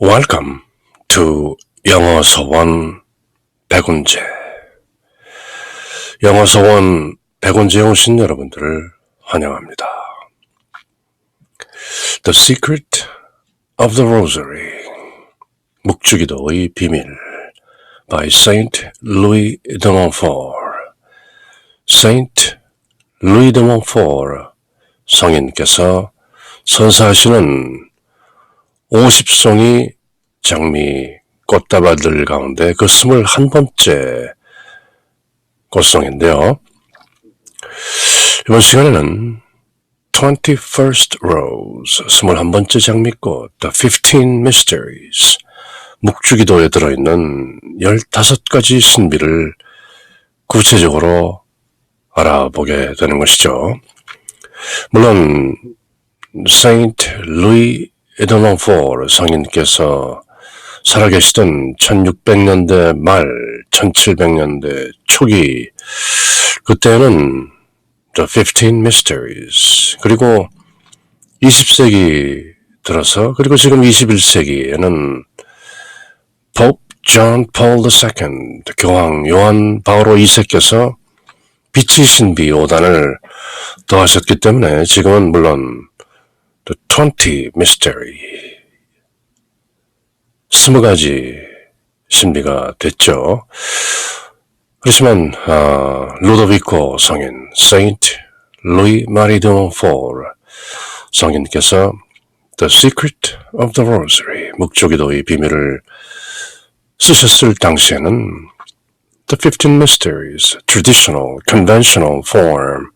Welcome to 영어 서원 백운재. 영어 서원 백운재에 오신 여러분들을 환영합니다. The Secret of the Rosary, 묵주기도의 비밀 by Saint Louis de Montfort. Saint Louis de Montfort 성인께서 선사하시는 50송이 장미 꽃다발들 가운데 그 21번째 꽃송인데요. 이번 시간에는 21st Rose, 21번째 장미꽃, The 15 Mysteries, 묵주기도에 들어있는 15가지 신비를 구체적으로 알아보게 되는 것이죠. 물론 Saint Louis de Montfort 성인께서 살아계시던 1600년대 말, 1700년대 초기, 그때는 The 15 Mysteries, 그리고 20세기 들어서, 그리고 지금 21세기에는 Pope John Paul II, 교황 요한 바오로 2세께서 빛의 신비 5단을 더하셨기 때문에 지금은 물론 The 20 Mystery, 20가지 신비가 됐죠. 그렇지만 루도비코 성인, Saint Louis Marie de Montfort 성인께서 The Secret of the Rosary, 묵주기도의 비밀을 쓰셨을 당시에는 The 15 Mysteries, Traditional, Conventional Form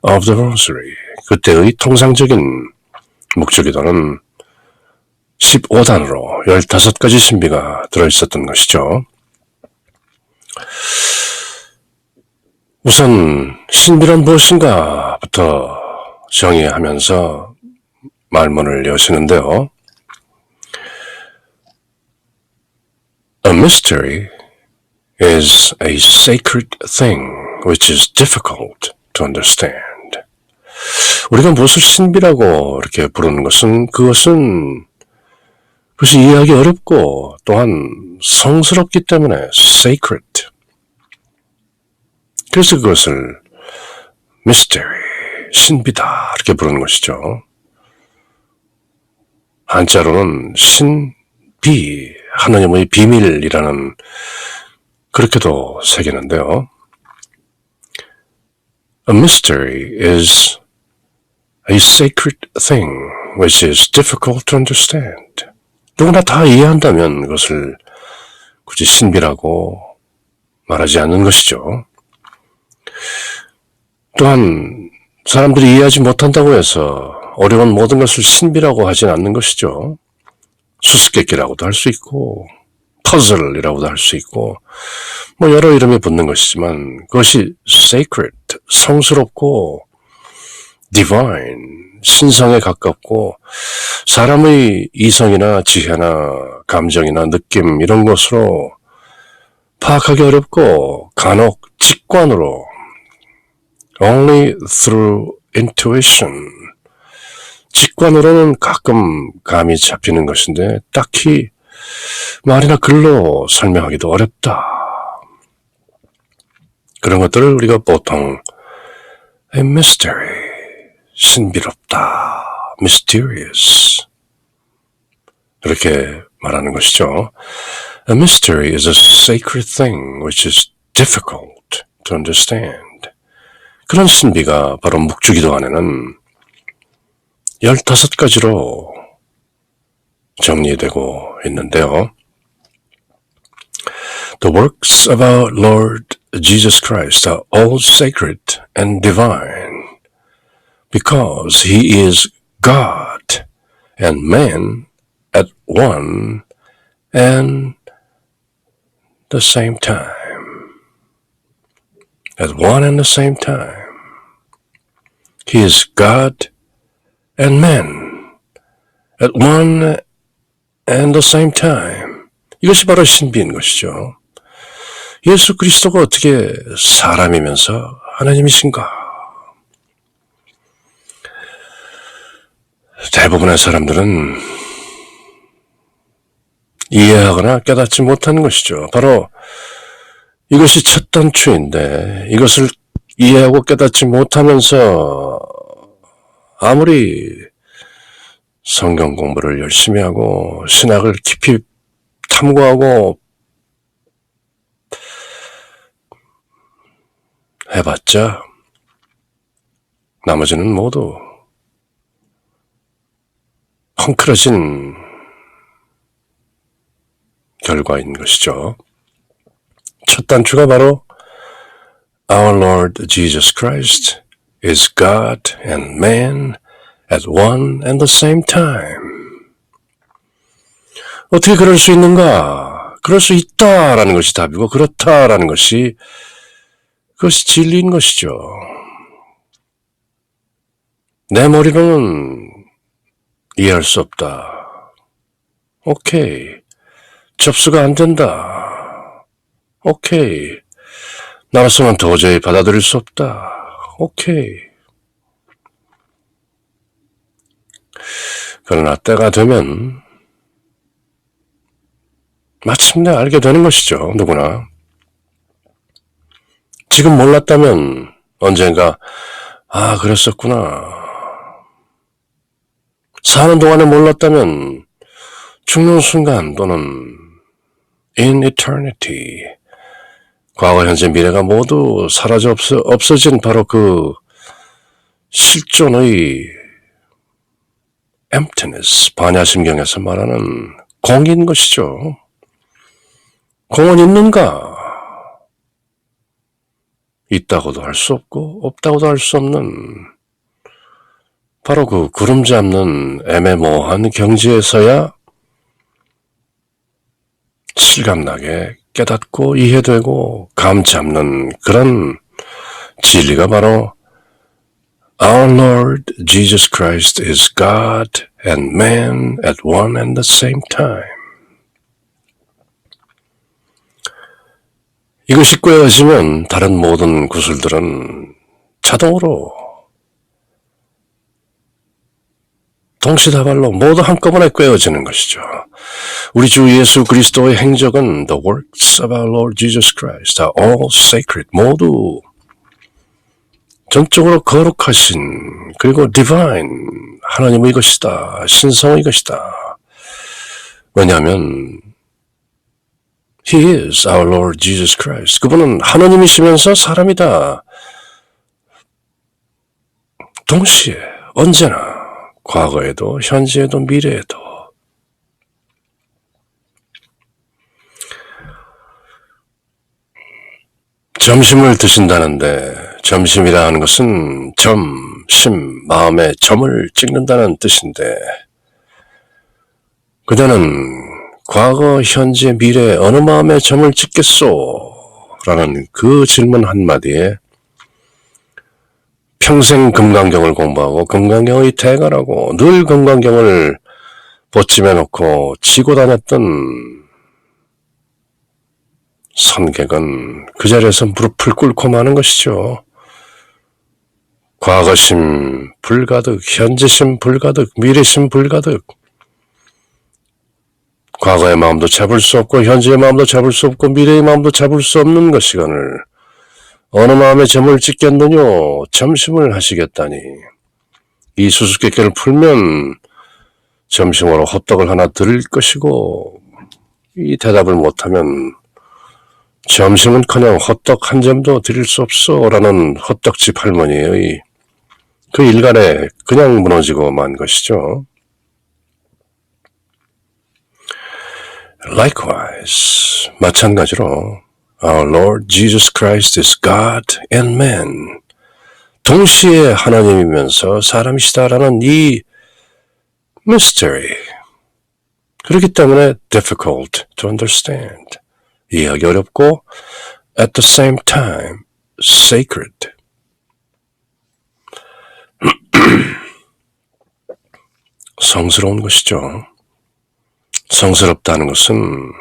of the Rosary, 그때의 통상적인 묵주기도는 15단으로 15가지 신비가 들어있었던 것이죠. 우선 신비란 무엇인가부터 정의하면서 말문을 여시는데요. A mystery is a sacred thing which is difficult to understand. 우리가 무엇을 신비라고 이렇게 부르는 것은 그것이 이해하기 어렵고 또한 성스럽기 때문에 sacred. 그래서 그것을 mystery, 신비다 이렇게 부르는 것이죠. 한자로는 신비, 하나님의 비밀이라는 그렇게도 새기는데요. A mystery is a sacred thing which is difficult to understand. 누구나 다 이해한다면 그것을 굳이 신비라고 말하지 않는 것이죠. 또한 사람들이 이해하지 못한다고 해서 어려운 모든 것을 신비라고 하진 않는 것이죠. 수수께끼라고도 할 수 있고 퍼즐이라고도 할 수 있고 여러 이름이 붙는 것이지만 그것이 sacred, 성스럽고 divine, 신성에 가깝고 사람의 이성이나 지혜나 감정이나 느낌 이런 것으로 파악하기 어렵고 간혹 직관으로 only through intuition, 직관으로는 가끔 감이 잡히는 것인데 딱히 말이나 글로 설명하기도 어렵다. 그런 것들을 우리가 보통 a mystery, 신비롭다, mysterious 이렇게 말하는 것이죠. A mystery is a sacred thing which is difficult to understand. 그런 신비가 바로 묵주기도 안에는 15가지로 정리되고 있는데요. The works of our Lord Jesus Christ are all sacred and divine because He is God and man at one and the same time. At one and the same time. He is God and man at one and the same time. 이것이 바로 신비인 것이죠. 예수 그리스도가 어떻게 사람이면서 하나님이신가? 대부분의 사람들은 이해하거나 깨닫지 못하는 것이죠. 바로 이것이 첫 단추인데 이것을 이해하고 깨닫지 못하면서 아무리 성경 공부를 열심히 하고 신학을 깊이 탐구하고 해봤자 나머지는 모두 헝클어진 결과인 것이죠. 첫 단추가 바로 Our Lord Jesus Christ is God and man at one and the same time. 어떻게 그럴 수 있는가? 그럴 수 있다라는 것이 답이고 그렇다라는 것이 그것이 진리인 것이죠. 내 머리로는 이해할 수 없다. 오케이. 접수가 안 된다. 오케이. 나로서는 도저히 받아들일 수 없다. 오케이. 그러나 때가 되면 마침내 알게 되는 것이죠. 누구나. 지금 몰랐다면 언젠가 그랬었구나. 사는 동안에 몰랐다면 죽는 순간 또는 in eternity 과거, 현재, 미래가 모두 사라져 없어진 바로 그 실존의 emptiness, 반야심경에서 말하는 공인 것이죠. 공은 있는가? 있다고도 할 수 없고 없다고도 할 수 없는 바로 그 구름 잡는 애매모호한 경지에서야 실감나게 깨닫고 이해되고 감 잡는 그런 진리가 바로 Our Lord Jesus Christ is God and man at one and the same time. 이것이 꿰어지면 다른 모든 구슬들은 자동으로 동시다발로 모두 한꺼번에 꿰어지는 것이죠. 우리 주 예수 그리스도의 행적은 The works of our Lord Jesus Christ are all sacred. 모두 전적으로 거룩하신 그리고 divine 하나님의 것이다. 신성의 것이다. 왜냐하면 He is our Lord Jesus Christ. 그분은 하나님이시면서 사람이다. 동시에 언제나 과거에도 현재에도 미래에도 점심을 드신다는데 점심이라 하는 것은 점심, 마음에 점을 찍는다는 뜻인데 그대는 과거, 현재, 미래 어느 마음에 점을 찍겠소? 라는 그 질문 한마디에 평생 금강경을 공부하고 금강경의 대가라고 늘 금강경을 보찜해 놓고 치고 다녔던 선객은 그 자리에서 무릎을 꿇고 마는 것이죠. 과거심 불가득, 현재심 불가득, 미래심 불가득. 과거의 마음도 잡을 수 없고 현재의 마음도 잡을 수 없고 미래의 마음도 잡을 수 없는 것 시간을 어느 마음에 점을 찍겠느뇨? 점심을 하시겠다니. 이 수수께끼를 풀면 점심으로 호떡을 하나 드릴 것이고 이 대답을 못하면 점심은커녕 호떡 한 점도 드릴 수 없어 라는 호떡집 할머니의 그 일갈에 그냥 무너지고 만 것이죠. Likewise, 마찬가지로 Our Lord Jesus Christ is God and man. 동시에 하나님이면서 사람이시다라는 이 mystery. 그렇기 때문에 difficult to understand. 이해하기 어렵고 at the same time sacred. 성스러운 것이죠. 성스럽다는 것은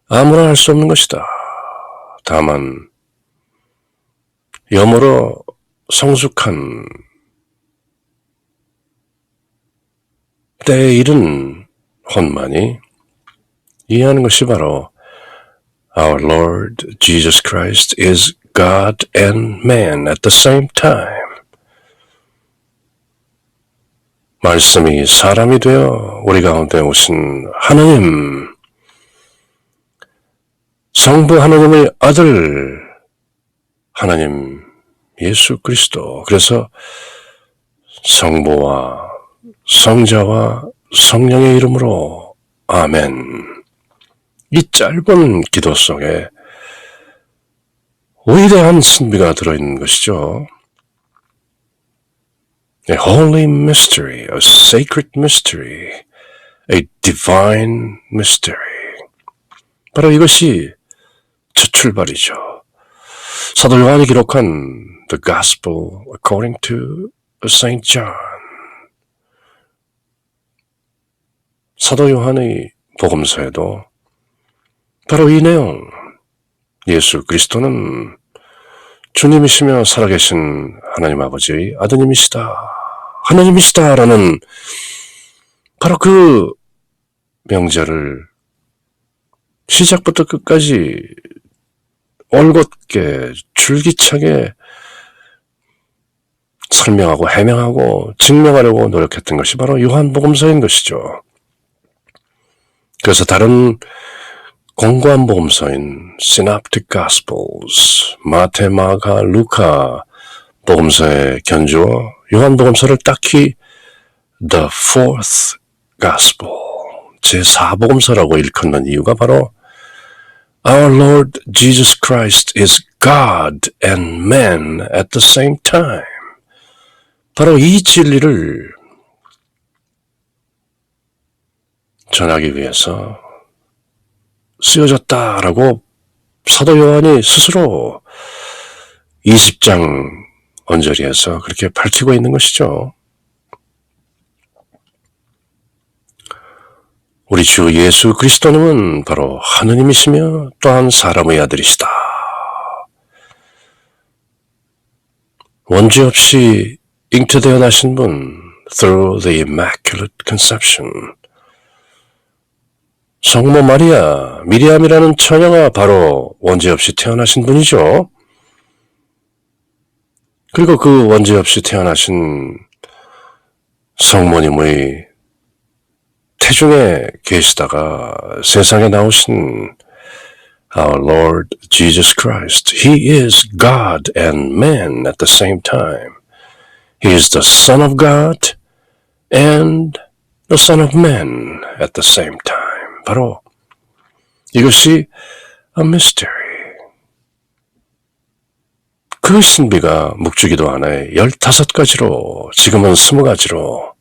아무나 할 수 없는 것이다. 다만 여러모로 성숙한 때에 이른 혼만이 이해하는 것이 바로 Our Lord Jesus Christ is God and man at the same time. 말씀이 사람이 되어 우리 가운데 오신 하느님, 성부 하느님의 아들 하나님 예수 그리스도. 그래서 성부와 성자와 성령의 이름으로 아멘. 이 짧은 기도 속에 위대한 신비가 들어있는 것이죠. A holy mystery, a sacred mystery, a divine mystery. 바로 이것이 첫 출발이죠. 사도 요한이 기록한 The Gospel according to Saint John. 사도 요한의 복음서에도 바로 이 내용, 예수 그리스도는 주님이시며 살아계신 하나님 아버지의 아드님이시다, 하나님이시다라는 바로 그 명제를 시작부터 끝까지 올곧게 줄기차게 설명하고 해명하고 증명하려고 노력했던 것이 바로 요한복음서인 것이죠. 그래서 다른 공고한 복음서인 Synoptic Gospels, 마태, 마가, 루카 복음서에 견주어 요한복음서를 딱히 The Fourth Gospel, 제4복음서라고 일컫는 이유가 바로 Our Lord Jesus Christ is God and man at the same time. 바로 이 진리를 전하기 위해서 쓰여졌다라고 사도 요한이 스스로 20장 언저리에서 그렇게 밝히고 있는 것이죠. 우리 주 예수 그리스도님은 바로 하느님이시며 또한 사람의 아들이시다. 원죄 없이 잉태되어 나신 분, through the Immaculate Conception. 성모 마리아, 미리암이라는 처녀가 바로 원죄 없이 태어나신 분이죠. 그리고 그 원죄 없이 태어나신 성모님의 태중에 계시다가 세상에 나오신 Our Lord Jesus Christ. He is God and man at the same time. He is the Son of God and the Son of Man at the same time. 바로 이것이 a mystery. 그 신비가 묵주기도 하나에 15가지로, 지금은 20가지로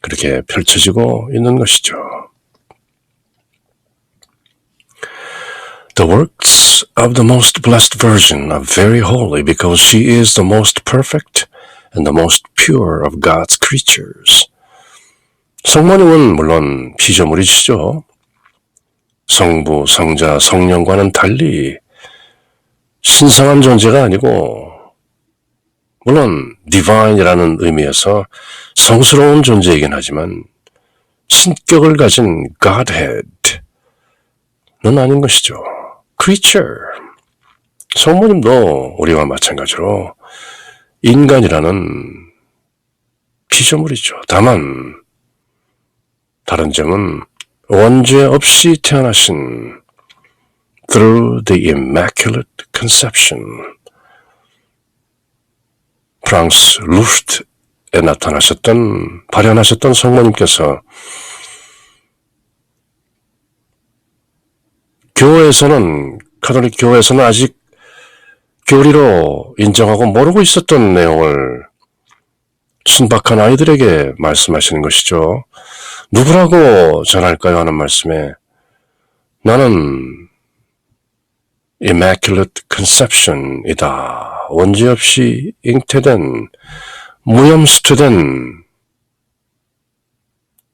그렇게 펼쳐지고 있는 것이죠. The works of the most blessed Virgin are very holy because she is the most perfect and the most pure of God's creatures. 성모님은 물론 피조물이시죠. 성부, 성자, 성령과는 달리 신성한 존재가 아니고, 물론 divine이라는 의미에서 성스러운 존재이긴 하지만 신격을 가진 Godhead는 아닌 것이죠. Creature. 성모님도 우리와 마찬가지로 인간이라는 피조물이죠. 다만 다른 점은 원죄 없이 태어나신 through the Immaculate Conception. 프랑스 루르트에 나타나셨던, 발현하셨던 성모님께서 교회에서는, 가톨릭 교회에서는 아직 교리로 인정하고 모르고 있었던 내용을 순박한 아이들에게 말씀하시는 것이죠. 누구라고 전할까요? 하는 말씀에 나는 Immaculate Conception이다. 원죄 없이 잉태된, 무염수투된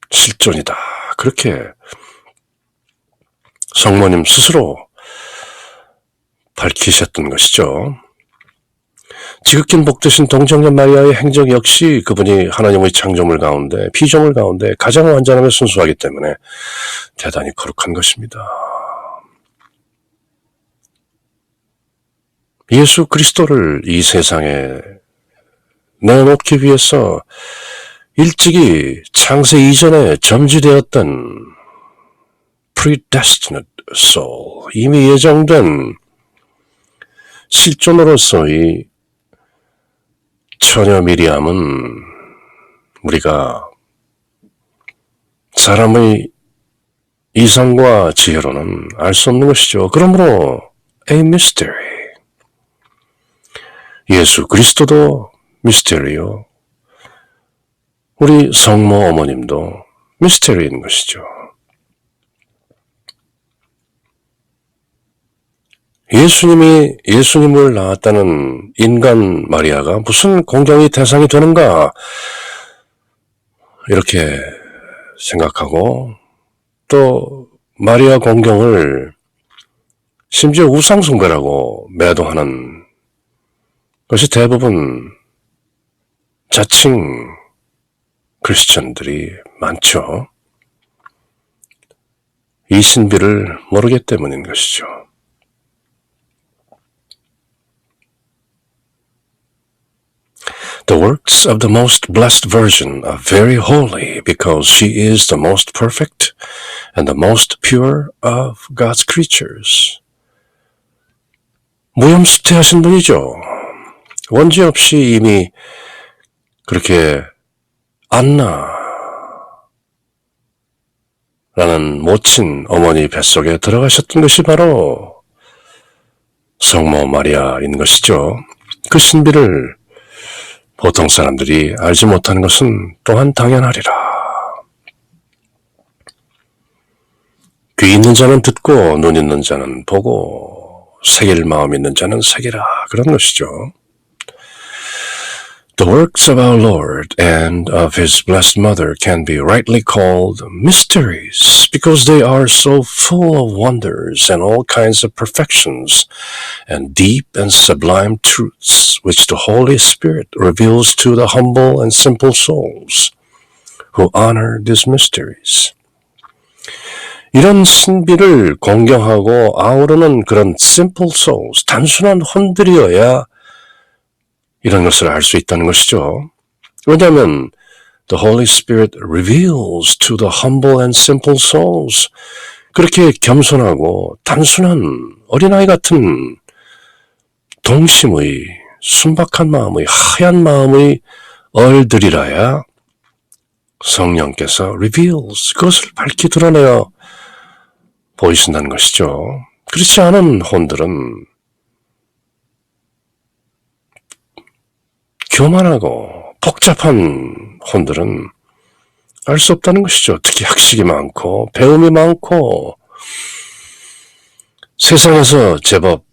실존이다. 그렇게 성모님 스스로 밝히셨던 것이죠. 지극히 복되신 동정녀 마리아의 행적 역시 그분이 하나님의 창조물 가운데, 피조물 가운데 가장 완전하며 순수하기 때문에 대단히 거룩한 것입니다. 예수 그리스도를 이 세상에 내놓기 위해서 일찍이 창세 이전에 점지되었던 predestinate soul, 이미 예정된 실존으로서의 처녀 미리암은 우리가 사람의 이성과 지혜로는 알 수 없는 것이죠. 그러므로 a mystery. 예수 그리스도도 미스테리요. 우리 성모 어머님도 미스테리인 것이죠. 예수님을 낳았다는 인간 마리아가 무슨 공경의 대상이 되는가 이렇게 생각하고 또 마리아 공경을 심지어 우상숭배라고 매도하는 것이 대부분 자칭 크리스천들이 많죠. 이 신비를 모르기 때문인 것이죠. The works of the most blessed Virgin are very holy because she is the most perfect and the most pure of God's creatures. 무염수태하신 분이죠. 원죄 없이 이미 그렇게 안나라는 모친 어머니 뱃속에 들어가셨던 것이 바로 성모 마리아인 것이죠. 그 신비를 보통 사람들이 알지 못하는 것은 또한 당연하리라. 귀 있는 자는 듣고 눈 있는 자는 보고 새길 마음 있는 자는 새기라. 그런 것이죠. The works of our Lord and of His blessed Mother can be rightly called mysteries because they are so full of wonders and all kinds of perfections and deep and sublime truths which the Holy Spirit reveals to the humble and simple souls who honor these mysteries. 이런 신비를 공경하고 아우르는 그런 simple souls, 단순한 혼들이어야 이런 것을 알 수 있다는 것이죠. 왜냐하면 the Holy Spirit reveals to the humble and simple souls, 그렇게 겸손하고 단순한 어린아이 같은 동심의 순박한 마음의 하얀 마음의 얼들이라야 성령께서 reveals, 그것을 밝히 드러내어 보이신다는 것이죠. 그렇지 않은 혼들은 교만하고 복잡한 혼들은 알 수 없다는 것이죠. 특히 학식이 많고 배움이 많고 세상에서 제법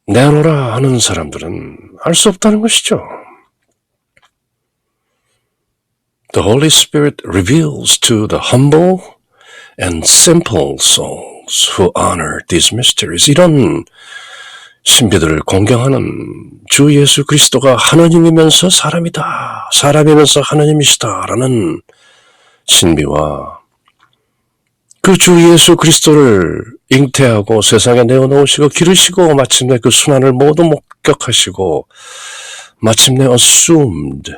내놓으라 하는 사람들은 알 수 없다는 것이죠. The Holy Spirit reveals to the humble and simple souls who honor these mysteries. 이런 신비들을 공경하는 주 예수 그리스도가 하나님이면서 사람이다, 사람이면서 하나님이시다라는 신비와 그 주 예수 그리스도를 잉태하고 세상에 내어놓으시고 기르시고 마침내 그 순환을 모두 목격하시고 마침내 assumed,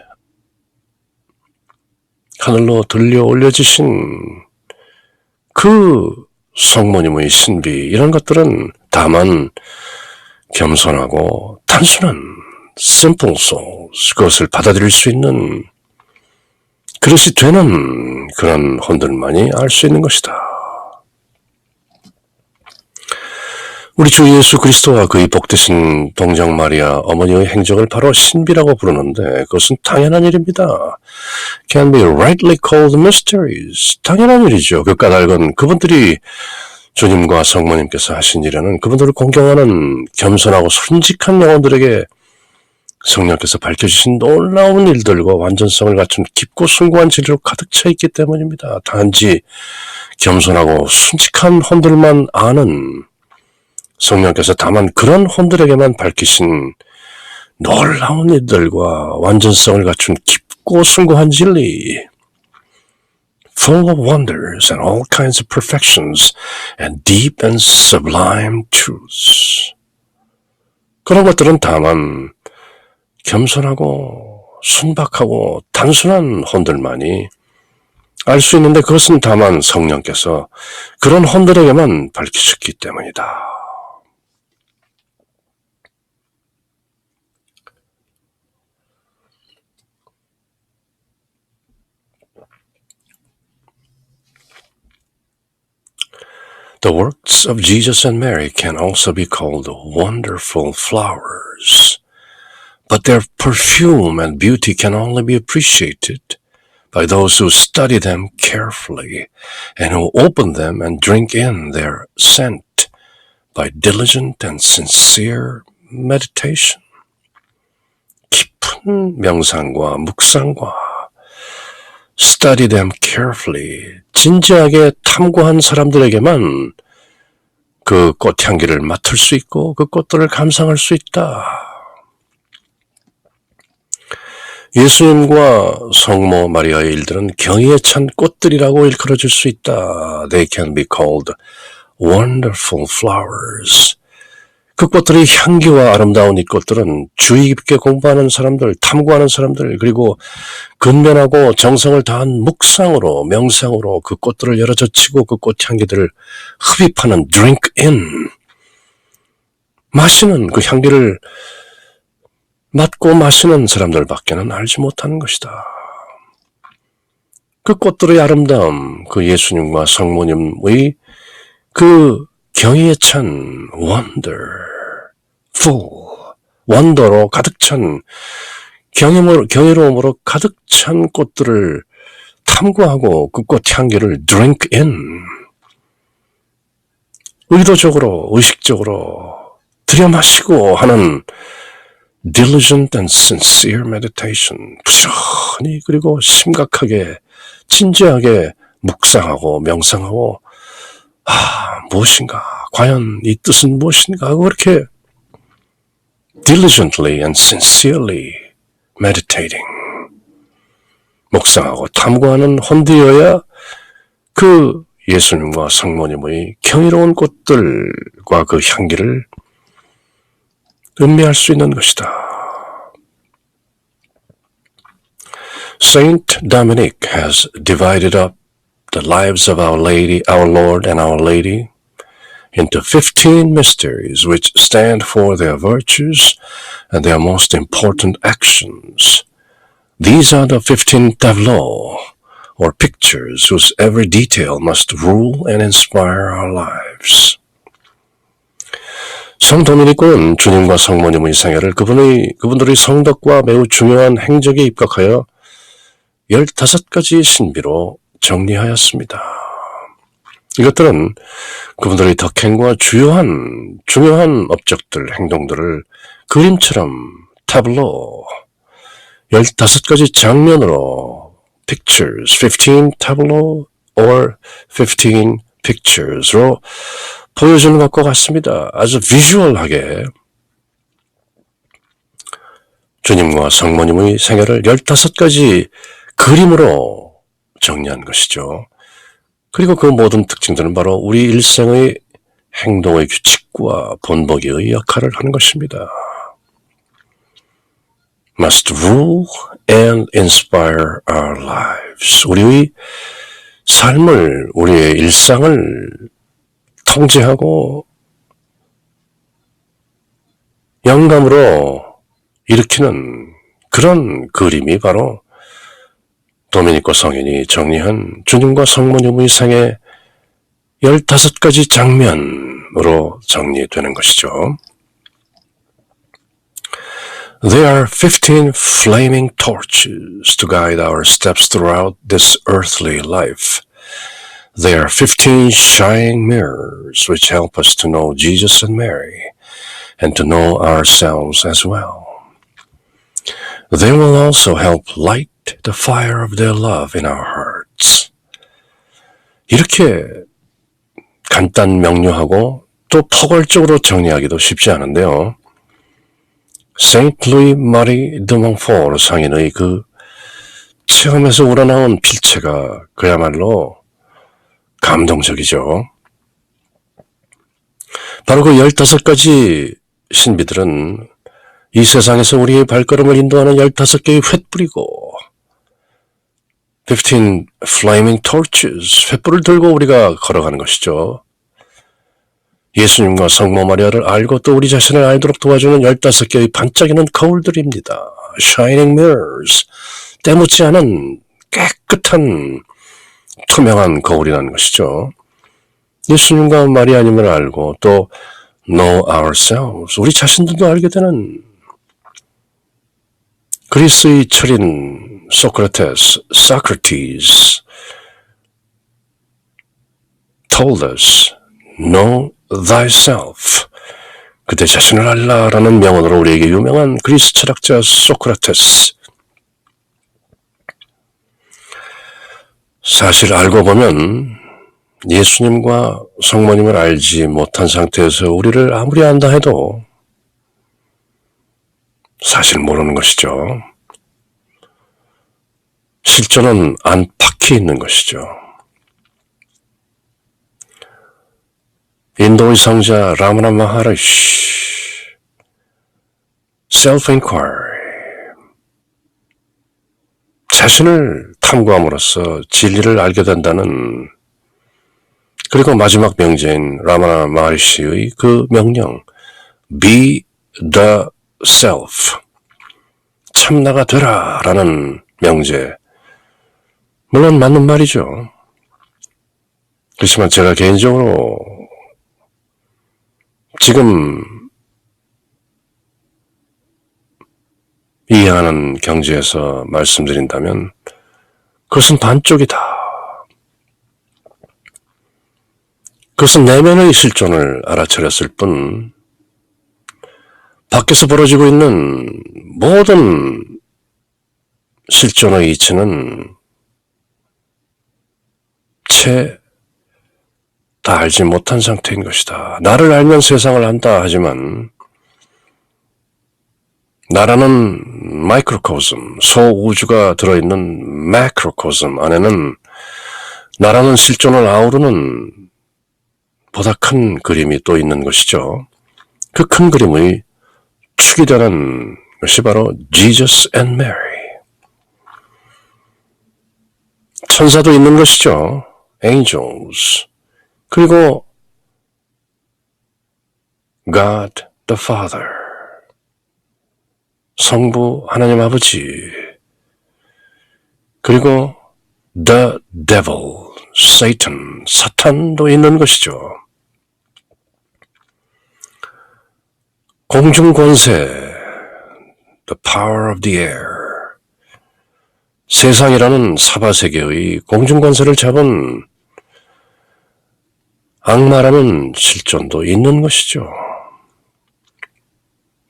하늘로 들려 올려지신 그 성모님의 신비, 이런 것들은 다만 겸손하고 단순한 simple souls, 그것을 받아들일 수 있는 그릇이 되는 그런 혼들만이 알 수 있는 것이다. 우리 주 예수 그리스도와 그의 복되신 동정 마리아 어머니의 행적을 바로 신비라고 부르는데 그것은 당연한 일입니다. Can be rightly called mysteries. 당연한 일이죠. 그 까닭은 그분들이 주님과 성모님께서 하신 일에는 그분들을 공경하는 겸손하고 순직한 영혼들에게 성령께서 밝혀주신 놀라운 일들과 완전성을 갖춘 깊고 숭고한 진리로 가득 차 있기 때문입니다. 단지 겸손하고 순직한 혼들만 아는 성령께서 다만 그런 혼들에게만 밝히신 놀라운 일들과 완전성을 갖춘 깊고 숭고한 진리, full of wonders and all kinds of perfections and deep and sublime truths. 그런 것들은 다만 겸손하고 순박하고 단순한 혼들만이 알 수 있는데 그것은 다만 성령께서 그런 혼들에게만 밝히셨기 때문이다. The works of Jesus and Mary can also be called wonderful flowers, but their perfume and beauty can only be appreciated by those who study them carefully and who open them and drink in their scent by diligent and sincere meditation. 깊은 명상과 묵상과 study them carefully, 진지하게 탐구한 사람들에게만 그 꽃향기를 맡을 수 있고 그 꽃들을 감상할 수 있다. 예수님과 성모 마리아의 일들은 경의에 찬 꽃들이라고 일컬어질 수 있다. They can be called wonderful flowers. 그 꽃들의 향기와 아름다운 이 꽃들은 주의 깊게 공부하는 사람들, 탐구하는 사람들, 그리고 근면하고 정성을 다한 묵상으로, 명상으로 그 꽃들을 열어젖히고 그 꽃향기들을 흡입하는 drink in, 마시는 그 향기를 맡고 마시는 사람들밖에는 알지 못하는 것이다. 그 꽃들의 아름다움, 그 예수님과 성모님의 그 경의에 찬 원더로 가득 찬 경이로움으로 가득 찬 꽃들을 탐구하고 그 꽃향기를 drink in, 의도적으로 의식적으로 들여마시고 하는 diligent and sincere meditation, 부지런히 그리고 심각하게 진지하게 묵상하고 명상하고 무엇인가, 과연 이 뜻은 무엇인가 하고 그렇게 diligently and sincerely meditating, 묵상하고 탐구하는 혼들이어야 그 예수님과 성모님의 경이로운 꽃들과 그 향기를 음미할 수 있는 것이다. Saint Dominic has divided up the lives of Our Lord and Our Lady into 15 mysteries which stand for their virtues and their most important actions. These are the 15 tableaux, or pictures, whose every detail must rule and inspire our lives. 성 도미니코는 주님과 성모님의 생애를 그분들의 성덕과 매우 중요한 행적에 입각하여 15가지 신비로 정리하였습니다. 이것들은 그분들의 덕행과 중요한 업적들, 행동들을 그림처럼 타블로 15가지 장면으로 pictures, 15 tableau or 15 pictures로 보여주는 것과 같습니다. 아주 비주얼하게 주님과 성모님의 생애를 15가지 그림으로 정리한 것이죠. 그리고 그 모든 특징들은 바로 우리 일생의 행동의 규칙과 본보기의 역할을 하는 것입니다. Must rule and inspire our lives. 우리의 삶을, 우리의 일상을 통제하고 영감으로 일으키는 그런 그림이 바로 도미니코 성인이 정리한 주님과 성모님의 생애 15가지 장면으로 정리되는 것이죠. There are 15 flaming torches to guide our steps throughout this earthly life. There are 15 shining mirrors which help us to know Jesus and Mary and to know ourselves as well. They will also help light the fire of their love in our hearts. 이렇게 간단 명료하고 또 포괄적으로 정리하기도 쉽지 않은데요. 세인트 루이 마리 드 몽포르 상인의 그 체험에서 우러나온 필체가 그야말로 감동적이죠. 바로 그 15가지 신비들은 이 세상에서 우리의 발걸음을 인도하는 15개의 횃불이고 15 flaming torches, 횃불을 들고 우리가 걸어가는 것이죠. 예수님과 성모 마리아를 알고 또 우리 자신을 알도록 도와주는 15개의 반짝이는 거울들입니다. shining mirrors, 때묻지 않은 깨끗한 투명한 거울이라는 것이죠. 예수님과 마리아님을 알고 또 know ourselves, 우리 자신들도 알게 되는 그리스의 철인 Socrates told us, know thyself. 그대 자신을 알라라는 명언으로 우리에게 유명한 그리스 철학자 소크라테스. 사실 알고 보면 예수님과 성모님을 알지 못한 상태에서 우리를 아무리 안다 해도 사실 모르는 것이죠. 실존은 안팎에 있는 것이죠. 인도의 성자 라마나 마하라시 self-inquiry, 자신을 탐구함으로써 진리를 알게 된다는, 그리고 마지막 명제인 라마나 마하리시의 그 명령 be the self, 참나가 되라 라는 명제, 물론 맞는 말이죠. 그렇지만 제가 개인적으로 지금 이해하는 경지에서 말씀드린다면 그것은 반쪽이다. 그것은 내면의 실존을 알아차렸을 뿐 밖에서 벌어지고 있는 모든 실존의 이치는 채 다 알지 못한 상태인 것이다. 나를 알면 세상을 안다 하지만 나라는 마이크로코즘, 소우주가 들어있는 매크로코즘 안에는 나라는 실존을 아우르는 보다 큰 그림이 또 있는 것이죠. 그 큰 그림의 축이 되는 것이 바로 Jesus and Mary. 천사도 있는 것이죠. angels. 그리고 God the Father, 성부 하나님 아버지, 그리고 the devil, Satan, 사탄도 있는 것이죠. 공중 권세, the power of the air, 세상이라는 사바세계의 공중 권세를 잡은 악마라는 실존도 있는 것이죠.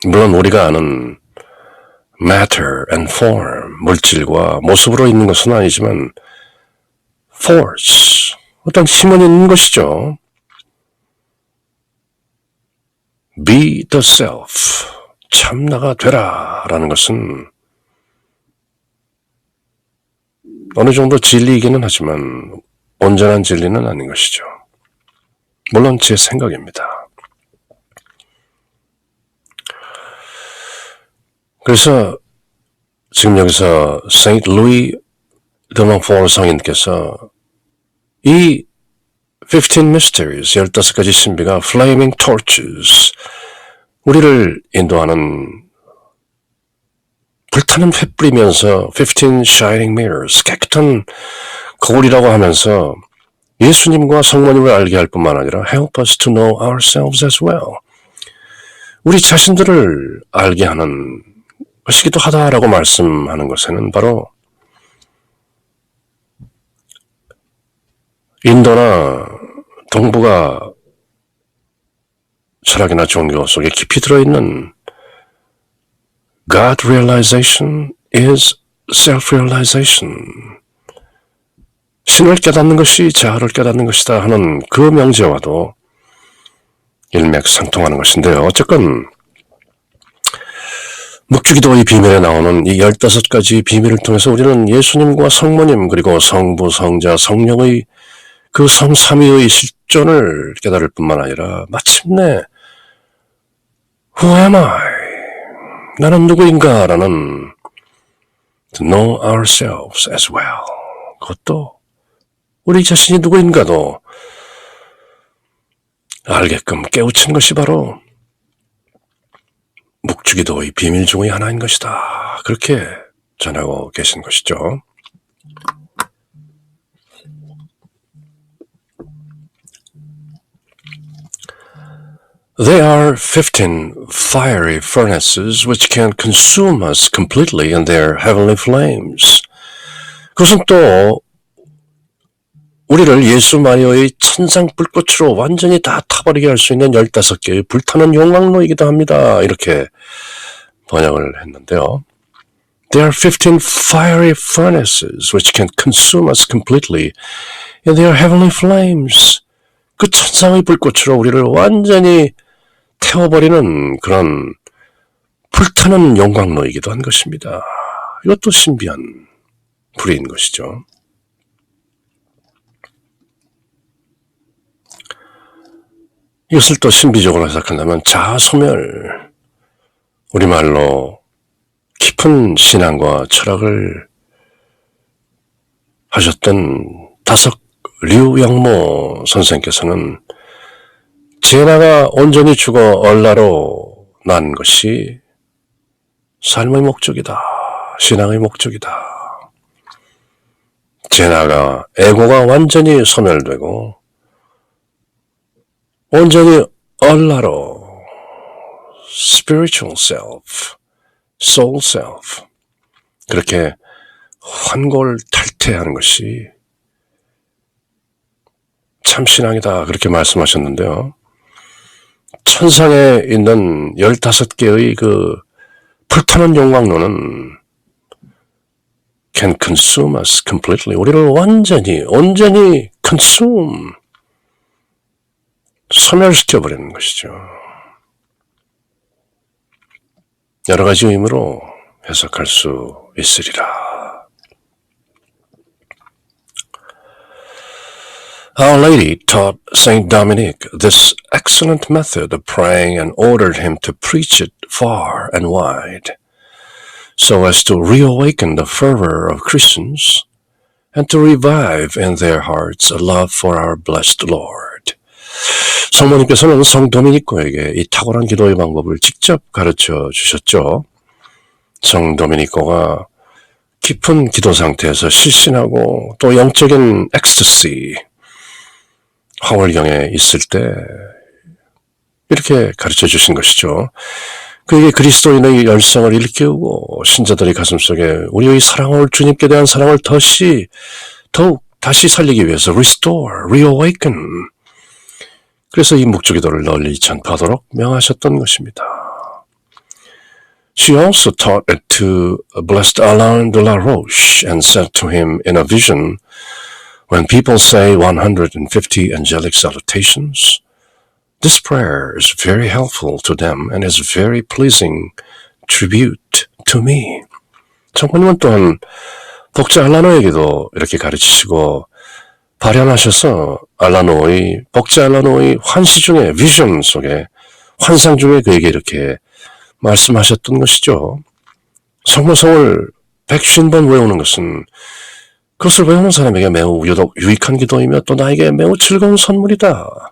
물론 우리가 아는 matter and form, 물질과 모습으로 있는 것은 아니지만 force, 어떤 힘은 있는 것이죠. be the self, 참나가 되라 라는 것은 어느 정도 진리이기는 하지만 온전한 진리는 아닌 것이죠. 물론 제 생각입니다. 그래서 지금 여기서 세인트 루이 드 몽포르 성인께서 이 15 mysteries, 15가지 신비가 flaming torches, 우리를 인도하는 불타는 횃불이면서 15 shining mirrors, 깨끗한 거울이라고 하면서 예수님과 성모님을 알게 할 뿐만 아니라 help us to know ourselves as well. 우리 자신들을 알게 하는 것이기도 하다라고 말씀하는 것에는 바로 인도나 동북아 철학이나 종교 속에 깊이 들어있는 God realization is self-realization. 신을 깨닫는 것이 자아를 깨닫는 것이다 하는 그 명제와도 일맥상통하는 것인데요. 어쨌건 묵주기도의 비밀에 나오는 이 15가지 비밀을 통해서 우리는 예수님과 성모님 그리고 성부, 성자, 성령의 그 성삼위의 실존을 깨달을 뿐만 아니라 마침내 Who am I? 나는 누구인가? 라는 to know ourselves as well. 그것도 우리 자신이 누구인가도 알게끔 깨우친 것이 바로 묵주기도의 비밀 중의 하나인 것이다. 그렇게 전하고 계신 것이죠. There are 15 fiery furnaces which can consume us completely in their heavenly flames. 그것은 또 우리를 예수 마리아의 천상 불꽃으로 완전히 다 타버리게 할 수 있는 15개의 불타는 용광로이기도 합니다. 이렇게 번역을 했는데요. There are 15 fiery furnaces which can consume us completely in their heavenly flames. 그 천상의 불꽃으로 우리를 완전히 태워버리는 그런 불타는 용광로이기도 한 것입니다. 이것도 신비한 불인 것이죠. 이것을 또 신비적으로 해석한다면 자아소멸, 우리말로 깊은 신앙과 철학을 하셨던 다석 류영모 선생께서는 제나가 온전히 죽어 얼라로 난 것이 삶의 목적이다. 신앙의 목적이다. 제나가 에고가 완전히 소멸되고 온전히 얼라로 spiritual self, soul self 그렇게 환골탈태하는 것이 참 신앙이다. 그렇게 말씀하셨는데요. 천상에 있는 15개의 그 불타는 용광로는 can consume us completely. 우리를 온전히 consume, 소멸시켜버리는 것이죠. 여러 가지 의미로 해석할 수 있으리라. Our Lady taught Saint Dominic this excellent method of praying and ordered him to preach it far and wide, so as to reawaken the fervor of Christians and to revive in their hearts a love for our blessed Lord. 성모님께서는 성 도미니코에게 이 탁월한 기도의 방법을 직접 가르쳐 주셨죠. 성 도미니코가 깊은 기도 상태에서 실신하고 또 영적인 엑스터시, 화월경에 있을 때 이렇게 가르쳐 주신 것이죠. 그에게 그리스도인의 열성을 일깨우고 신자들의 가슴속에 우리의 사랑을 주님께 대한 사랑을 더욱 다시 살리기 위해서 restore, reawaken. 그래서 이 묵주기도를 널리 전파하도록 명하셨던 것입니다. She also taught it to blessed Alain de la Roche and said to him in a vision, when people say 150 angelic salutations, this prayer is very helpful to them and is very pleasing tribute to me. 성모님은 또한 복자 알라노에게도 이렇게 가르치시고 발현하셔서 복자 알라노의 환시 중에 비전 속에 환상 중에 그에게 이렇게 말씀하셨던 것이죠. 성모성을 150번 외우는 것은 그것을 외우는 사람에게 매우 유익한 기도이며 또 나에게 매우 즐거운 선물이다.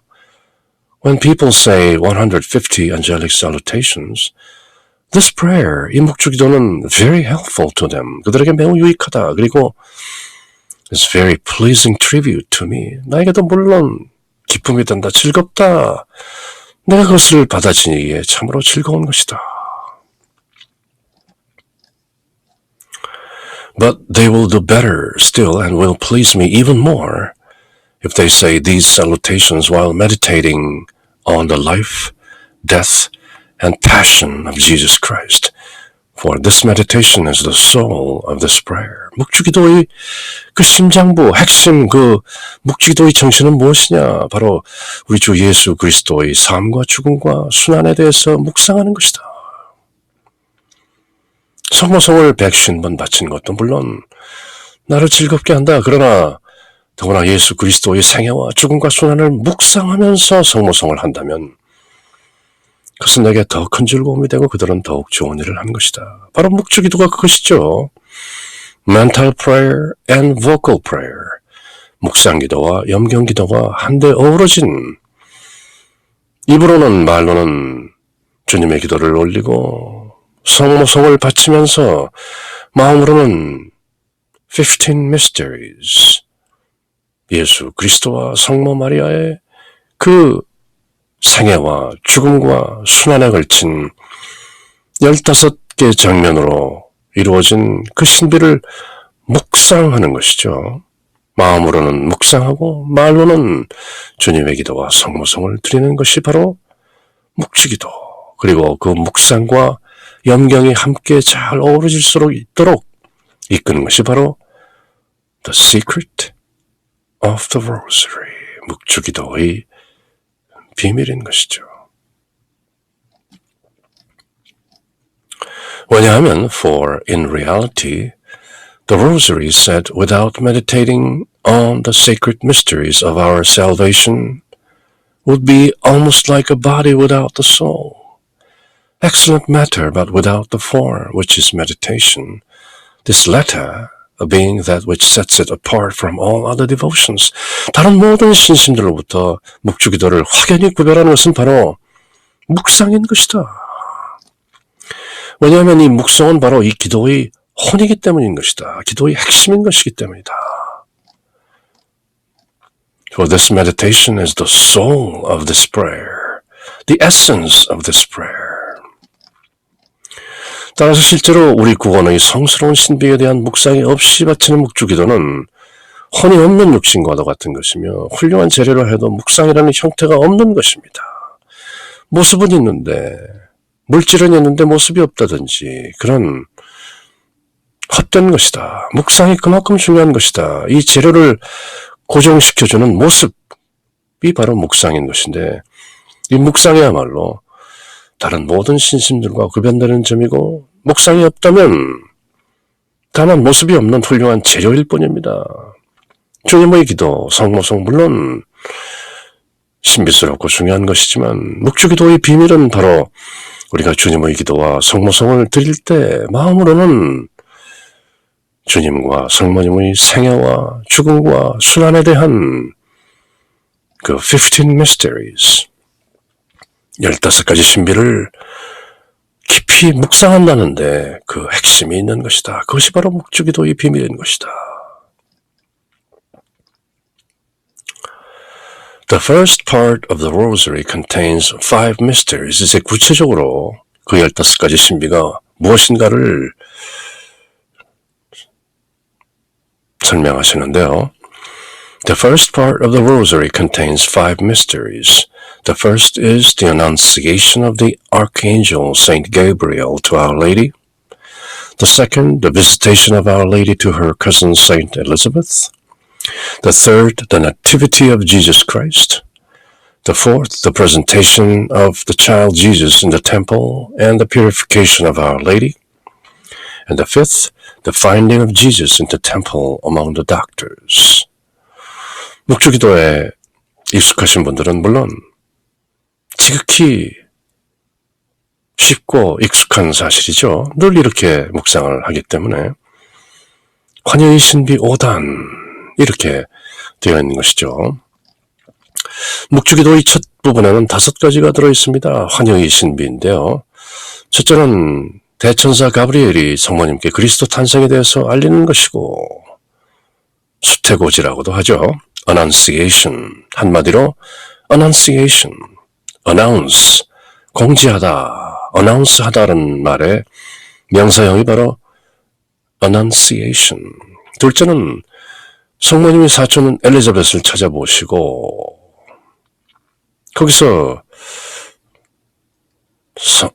When people say 150 angelic salutations, this prayer, 이 묵주기도는 very helpful to them. 그들에게 매우 유익하다. 그리고 is very pleasing tribute to me. 나에게도 물론 기쁨이 된다. 즐겁다. 내가 그것을 받아지기에 참으로 즐거운 것이다. But they will do better still and will please me even more if they say these salutations while meditating on the life, death, and passion of Jesus Christ. For this meditation is the soul of this prayer. 묵주기도의 그 심장부, 핵심, 그 묵주기도의 정신은 무엇이냐? 바로 우리 주 예수 그리스도의 삶과 죽음과 순환에 대해서 묵상하는 것이다. 성모성을 150번 바친 것도 물론 나를 즐겁게 한다. 그러나 더구나 예수 그리스도의 생애와 죽음과 순환을 묵상하면서 성모성을 한다면 그것은 내게 더 큰 즐거움이 되고 그들은 더욱 좋은 일을 한 것이다. 바로 묵주기도가 그것이죠. Mental prayer and vocal prayer. 묵상기도와 염경기도가 한데 어우러진, 입으로는 말로는 주님의 기도를 올리고 성모성을 바치면서 마음으로는 15 mysteries, 예수 그리스도와 성모 마리아의 그 생애와 죽음과 순환에 걸친 15개 장면으로 이루어진 그 신비를 묵상하는 것이죠. 마음으로는 묵상하고 말로는 주님의 기도와 성모성을 드리는 것이 바로 묵주기도. 그리고 그 묵상과 염경이 함께 잘 어우러질 수 있도록 이끄는 것이 바로 The Secret of the Rosary, 묵주기도의 비밀인 것이죠. 왜냐하면 for in reality the Rosary said without meditating on the sacred mysteries of our salvation would be almost like a body without the soul. Excellent matter, but without the form, which is meditation. This latter being that which sets it apart from all other devotions. 다른 모든 신심들로부터 묵주기도를 확연히 구별하는 것은 바로 묵상인 것이다. 왜냐하면 이 묵상은 바로 이 기도의 혼이기 때문인 것이다. 기도의 핵심인 것이기 때문이다. For this meditation is the soul of this prayer, the essence of this prayer. 따라서 실제로 우리 구원의 성스러운 신비에 대한 묵상이 없이 바치는 묵주기도는 혼이 없는 육신과도 같은 것이며 훌륭한 재료로 해도 묵상이라는 형태가 없는 것입니다. 모습은 있는데 물질은 있는데 모습이 없다든지 그런 헛된 것이다. 묵상이 그만큼 중요한 것이다. 이 재료를 고정시켜주는 모습이 바로 묵상인 것인데 이 묵상이야말로 다른 모든 신심들과 구별되는 점이고 묵상이 없다면 다만 모습이 없는 훌륭한 재료일 뿐입니다. 주님의 기도, 성모성 물론 신비스럽고 중요한 것이지만 묵주기도의 비밀은 바로 우리가 주님의 기도와 성모성을 드릴 때 마음으로는 주님과 성모님의 생애와 죽음과 순환에 대한 그 15 mysteries, 15가지 신비를 깊이 묵상한다는데 그 핵심이 있는 것이다. 그것이 바로 묵주기도의 비밀인 것이다. The first part of the Rosary contains 5 mysteries. 이제 구체적으로 그 15가지 신비가 무엇인가를 설명하시는데요. The first part of the Rosary contains 5 mysteries. The first is the Annunciation of the Archangel Saint Gabriel to Our Lady. The second, the visitation of Our Lady to her cousin Saint Elizabeth. The third, the Nativity of Jesus Christ. The fourth, the presentation of the child Jesus in the temple and the purification of Our Lady. And the fifth, the finding of Jesus in the temple among the doctors. 묵주기도에 익숙하신 분들은 물론 지극히 쉽고 익숙한 사실이죠. 늘 이렇게 묵상을 하기 때문에 환희의 신비 5단 이렇게 되어 있는 것이죠. 묵주기도의 첫 부분에는 5가지가 들어있습니다. 환희의 신비인데요. 첫째는 대천사 가브리엘이 성모님께 그리스도 탄생에 대해서 알리는 것이고 수태고지라고도 하죠. Annunciation, 한마디로 Annunciation, Announce, 공지하다, Announce 하다라는 말의 명사형이 바로 Annunciation. 둘째는 성모님이 사촌 엘리자벳을 찾아보시고 거기서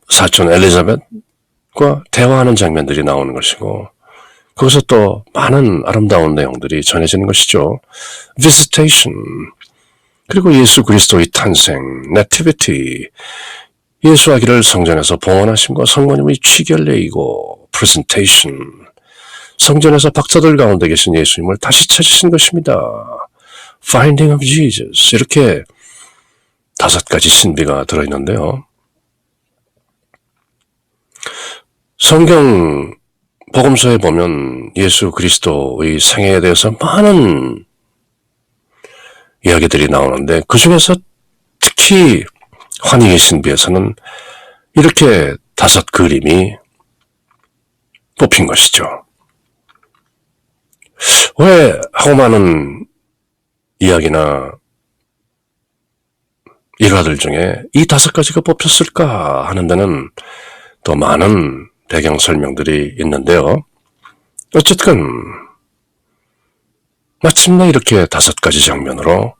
사촌 엘리자벳과 대화하는 장면들이 나오는 것이고 거기서 또 많은 아름다운 내용들이 전해지는 것이죠. Visitation, 그리고 예수 그리스도의 탄생, Nativity, 예수하기를 성전에서 봉헌하심과 성모님의 취결례이고 프레젠테이션, 성전에서 박사들 가운데 계신 예수님을 다시 찾으신 것입니다. Finding of Jesus, 이렇게 5가지 신비가 들어있는데요. 성경 복음서에 보면 예수 그리스도의 생애에 대해서 많은 이야기들이 나오는데 그 중에서 특히 환희의 신비에서는 이렇게 5 그림이 뽑힌 것이죠. 왜 하고 많은 이야기나 일화들 중에 이 5가지가 뽑혔을까 하는 데는 또 많은 배경 설명들이 있는데요. 어쨌든 마침내 이렇게 5가지 장면으로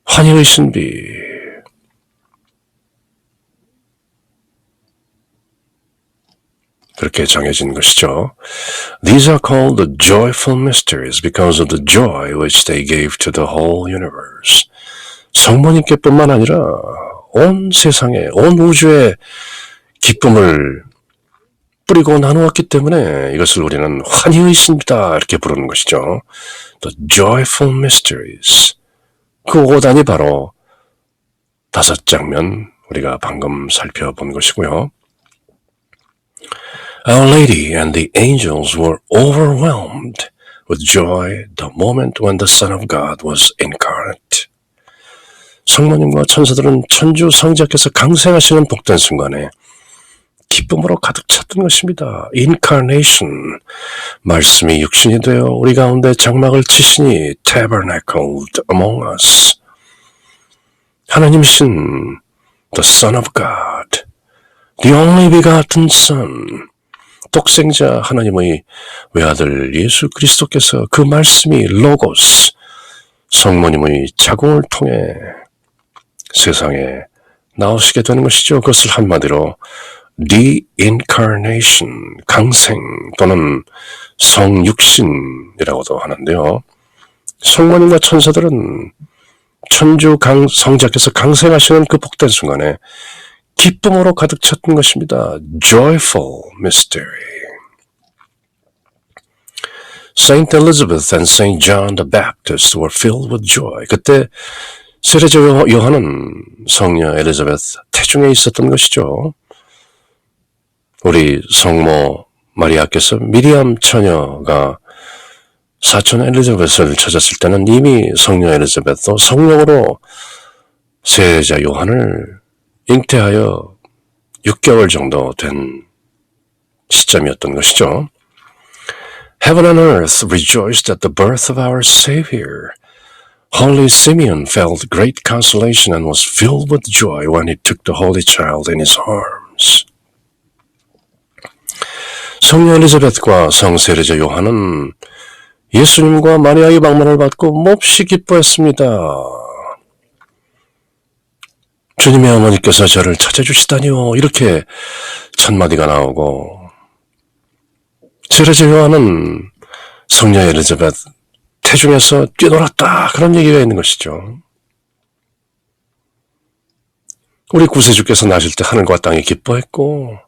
환희의 신비, 그렇게 정해진 것이죠. These are called the joyful mysteries because of the joy which they gave to the whole universe. 성모님께 뿐만 아니라 온 세상에, 온 우주에 기쁨을 뿌리고 나누었기 때문에 이것을 우리는 환희의 신비다 이렇게 부르는 것이죠. The joyful mysteries. 그 5단이 바로 5장면 우리가 방금 살펴본 것이고요. Our Lady and the angels were overwhelmed with joy the moment when the Son of God was incarnate. 성모님과 천사들은 천주 성자께서 강생하시는 복된 순간에 기쁨으로 가득 찼던 것입니다. Incarnation, 말씀이 육신이 되어 우리 가운데 장막을 치시니 tabernacled among us. 하나님이신 the Son of God, the only begotten Son, 독생자 하나님의 외아들 예수 그리스도께서 그 말씀이 로고스, 성모님의 자궁을 통해 세상에 나오시게 되는 것이죠. 그것을 한마디로 The Incarnation, 강생 또는 성육신이라고도 하는데요. 성모님과 천사들은 천주 성자께서 강생하시는 그 복된 순간에 기쁨으로 가득 찼던 것입니다. Joyful mystery. Saint Elizabeth and Saint John the Baptist were filled with joy. 그때 세례자 요한은 성녀 엘리자베스 태중에 있었던 것이죠. 우리 성모 마리아께서 미리암 처녀가 사촌 엘리자베스를 찾았을 때는 이미 성녀 엘리자베스도 성령으로 세례자 요한을 잉태하여 6개월 정도 된 시점이었던 것이죠. Heaven and earth rejoiced at the birth of our Savior. Holy Simeon felt great consolation and was filled with joy when he took the Holy Child in his arms. 성녀 엘리자베스과 성세례자 요한은 예수님과 마리아의 방문을 받고 몹시 기뻐했습니다. 주님의 어머니께서 저를 찾아주시다니요. 이렇게 첫마디가 나오고 세례자 요한은 성녀 엘리자베스 태중에서 뛰놀았다 그런 얘기가 있는 것이죠. 우리 구세주께서 나실 때 하늘과 땅이 기뻐했고